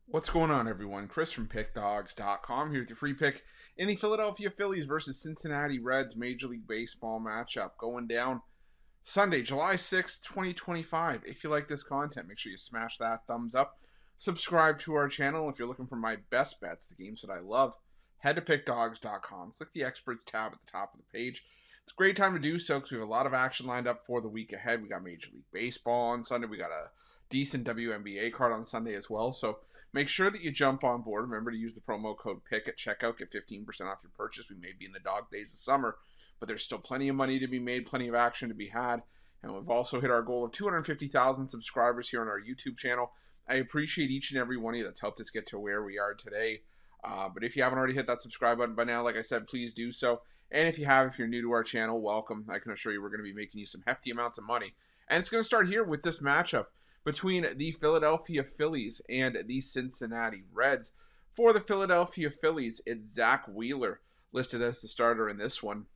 What's going on, everyone? Chris from Pickdawgz.com here with your free pick in the Philadelphia Phillies versus Cincinnati Reds Major League Baseball matchup going down Sunday, July 6th, 2025. If you like this content, make sure you smash that thumbs up. Subscribe to our channel. If you're looking for my best bets, the games that I love, head to Pickdawgz.com. Click the Experts tab at the top of the page. It's a great time to do so because we have a lot of action lined up for the week ahead. We got Major League Baseball on Sunday. We got a decent WNBA card on Sunday as well. So make sure that you jump on board. Remember to use the promo code PICK at checkout. Get 15% off your purchase. We may be in the dog days of summer, but there's still plenty of money to be made, plenty of action to be had. And we've also hit our goal of 250,000 subscribers here on our YouTube channel. I appreciate each and every one of you that's helped us get to where we are today. But if you haven't already hit that subscribe button by now, like I said, please do so. And if you have, if you're new to our channel, welcome. I can assure you we're going to be making you some hefty amounts of money. And it's going to start here with this matchup between the Philadelphia Phillies and the Cincinnati Reds. For the Philadelphia Phillies, it's Zach Wheeler listed as the starter in this one,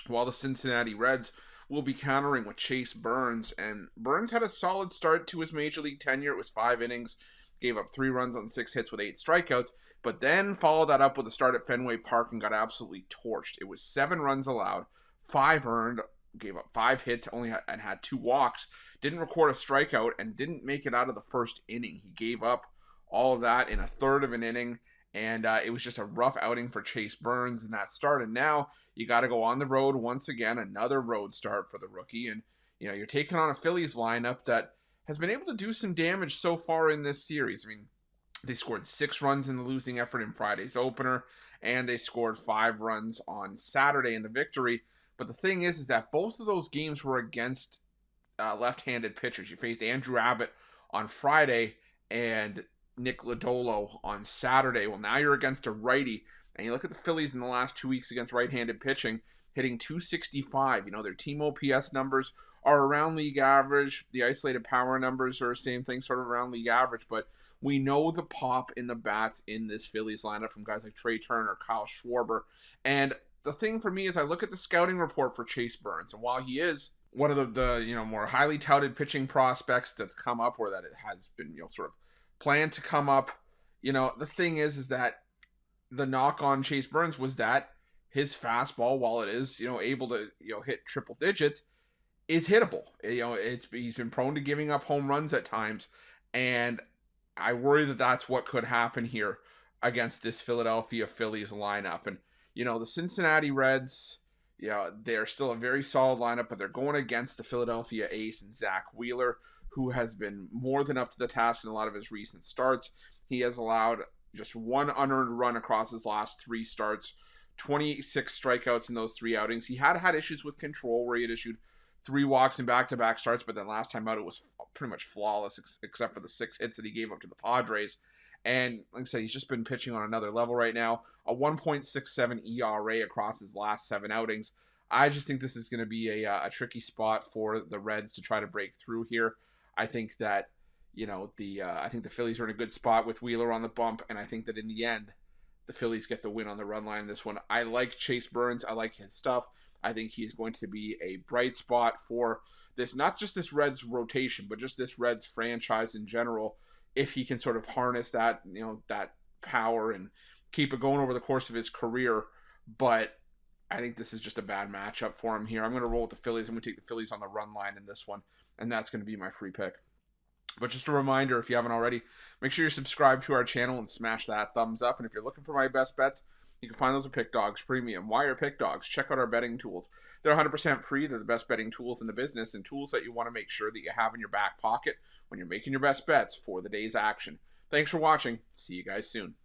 while the Cincinnati Reds will be countering with Chase Burns. And Burns had a solid start to his Major League tenure. It was 5 innings, gave up 3 runs on 6 hits with 8 strikeouts, but then followed that up with a start at Fenway Park and got absolutely torched. It was 7 runs allowed, 5 earned, gave up 5 hits, and had 2 walks, didn't record a strikeout, and didn't make it out of the first inning. He gave up all of that in a third of an inning, and it was just a rough outing for Chase Burns in that start. And now you got to go on the road once again, another road start for the rookie. And you're taking on a Phillies lineup that has been able to do some damage so far in this series. I mean, they scored 6 runs in the losing effort in Friday's opener, and they scored 5 runs on Saturday in the victory. But the thing is that both of those games were against left-handed pitchers. You faced Andrew Abbott on Friday and Nick Lodolo on Saturday. Well, now you're against a righty, and you look at the Phillies in the last 2 weeks against right-handed pitching, hitting .265. Their team OPS numbers are around league average. The isolated power numbers are the same thing, sort of around league average. But we know the pop in the bats in this Phillies lineup from guys like Trey Turner, Kyle Schwarber. And the thing for me is I look at the scouting report for Chase Burns, and while he is one of the more highly touted pitching prospects that's come up, or that it has been sort of planned to come up, the thing is that the knock on Chase Burns was that his fastball, while it is able to hit triple digits, is hittable. He's been prone to giving up home runs at times, and I worry that that's what could happen here against this Philadelphia Phillies lineup. And the Cincinnati Reds, they're still a very solid lineup, but they're going against the Philadelphia ace and Zach Wheeler, who has been more than up to the task in a lot of his recent starts. He has allowed just 1 unearned run across his last 3 starts, 26 strikeouts in those 3 outings. He had issues with control where he had issued 3 walks in back-to-back starts, but then last time out it was pretty much flawless except for the 6 hits that he gave up to the Padres. And like I said, he's just been pitching on another level right now. A 1.67 ERA across his last 7 outings. I just think this is going to be a tricky spot for the Reds to try to break through here. I think that I think the Phillies are in a good spot with Wheeler on the bump, and I think that in the end, the Phillies get the win on the run line in this one. I like Chase Burns. I like his stuff. I think he's going to be a bright spot for this, not just this Reds rotation, but just this Reds franchise in general, if he can sort of harness that, that power and keep it going over the course of his career. But I think this is just a bad matchup for him here. I'm going to roll with the Phillies. I'm going to take the Phillies on the run line in this one, and that's going to be my free pick. But just a reminder, if you haven't already, make sure you're subscribed to our channel and smash that thumbs up. And if you're looking for my best bets, you can find those at Pick Dawgz Premium. Why are Pick Dawgz? Check out our betting tools. They're 100% free. They're the best betting tools in the business, and tools that you want to make sure that you have in your back pocket when you're making your best bets for the day's action. Thanks for watching. See you guys soon.